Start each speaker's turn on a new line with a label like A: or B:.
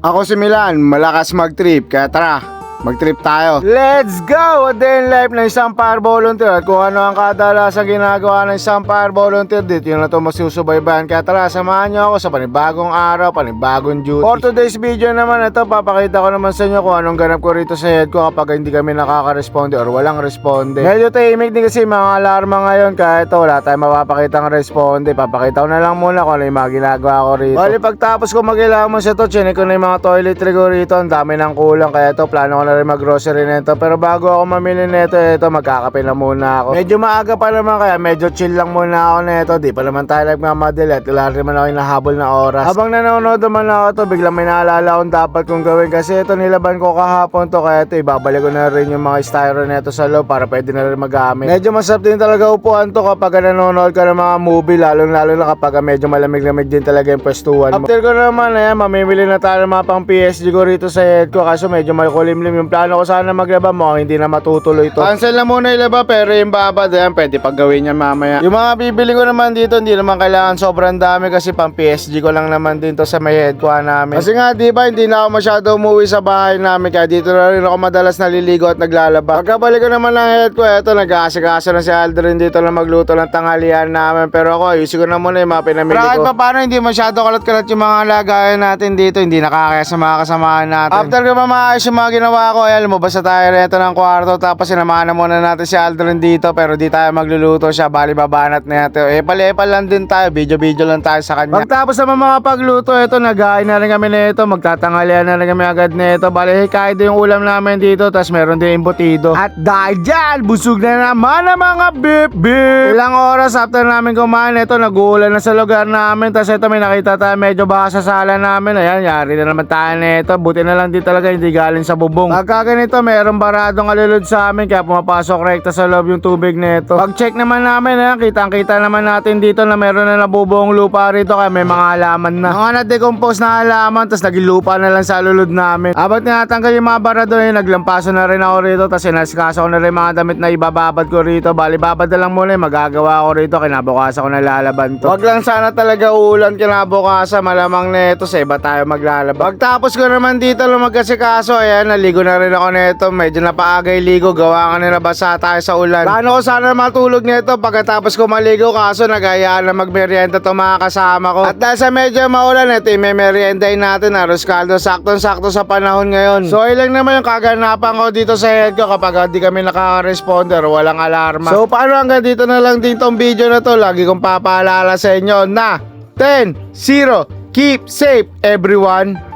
A: Ako si Milan, malakas mag-trip, kaya tara, mag-trip tayo. Let's go! A day in life ng isang fire volunteer. At kung ano ang kadalasang ginagawa ng isang fire volunteer, dito yun na ito masusubaybayan. Kaya tara, samahan nyo ako sa panibagong araw, panibagong duty. For today's video naman, ito papakita ko naman sa inyo kung anong ganap ko rito sa head ko kapag hindi kami nakaka-responde or walang responde. Medyo tahimik din kasi mga alarma ngayon, kaya ito wala tayong mapapakita ng responde. Papakita ko na lang muna kung ano yung mga ginagawa ko rito. Bali pagtapos ko mag-ilamos ito, chinik ko na yung mga toiletry ko rito. Ang dami ng kulang, kaya ito plano ko na rin mag-grocery nito. Pero bago ako mamili nito, ito magkakape na muna ako. Medyo maaga pa naman, kaya medyo chill lang muna ako nito. Di pa naman tayo nagmamadali at wala rin naman ako hinahabol na oras. Habang nanonood naman ako to, biglang may naalala akong dapat kong gawin kasi ito nilaban ko kahapon to, kaya ito ibabalik ko na rin yung mga styro nito sa loob para pwede na rin magamit. Medyo masarap din talaga upuan to kapag nanonood ka ng mga movie, lalo na kapag medyo malamig-lamig din talaga yung pwestuhan mo. After ko naman, ayan, mamimili na tayo ng mga pang PSG ko rito sa head ko, kaso medyo may kulimlim yung plano ko sana maglaba mo, hindi na matutuloy to. Cancel na muna ilaba, pero yung babad yan pwede pag gawin yan mamaya. Yung mga bibili ko naman dito, hindi naman kailangan sobrang dami kasi pang PSG ko lang naman din to sa may head ko namin. Kasi nga diba, hindi na ako masyado umuwi sa bahay namin, kaya dito na rin ako madalas naliligo at naglalaba. Pagkabalik ko naman ng head ko, eto nag-aasikaso na si Aldrin dito na magluto ng tanghalian namin, pero ako ayusin ko na muna yung mga pinamili ko. Kahit pa paano hindi masyado kalat-kalat yung mga lagayan natin dito, hindi nakakaya sa mga kasamahan natin. After ko maayos yung mga ginawa ko, ay lumabas na tayo rito ng kwarto, tapos sinamahan na muna natin si Aldrin dito, pero di tayo magluluto siya, bali babanat na natin. Epal-epal lang din tayo, video-video lang tayo sa kanya. Pagtapos naman mga pagluto, ito nagain na rin kami nito, magtatanghalian na rin kami agad nito. Bali kahit yung ulam namin dito, tapos meron din embutido. At dahil dyan, busog na naman ang mga beep. Ilang oras after namin kumain, ito nag-uulan na sa lugar namin, tapos ito may nakita tayo medyo baka sa sala namin. Ayan, yari na naman tayo nito, buti na lang din talaga hindi galing sa bubong. Pagka ganito, merong baradong alulod sa amin, kaya pumapasok rekta sa loob yung tubig nito. Pag check naman namin, kitang-kita naman natin dito na meron na nabubuong lupa rito, kaya may mga halaman na. Mga na-decompose na halaman, tapos naging lupa na lang sa alulod namin. Abang tinatanggal yung mga baradong, naglampaso na rin ako rito, tapos sinasikaso ko na rin mga damit na ibababad ko rito. Bali babad na lang muna, magagawa ko rito, kinabukasan ko na lalaban to. Wag lang sana talaga ulan kinabukasan, malamang neto sa iba tayo maglalaba. Pagtapos ko naman dito lumagkasikaso, ayan, naligo na rin ako neto. Medyo napaagay ligo, gawa ka na nabasa tayo sa ulan. Plano ko sana matulog neto pagkatapos ko maligo, kaso nagayaan na magmerienda to mga kasama ko. At dahil sa medyo maulan, ito yung meriendahin natin, arroz caldo, saktong-sakto sa panahon ngayon. So ilang naman yung kaganapan ko dito sa head ko kapag hindi kami nakaka-responder, walang alarma. So paano, hanggang dito na lang din tong video na to. Lagi kong papaalala sa inyo na 10-0, keep safe everyone.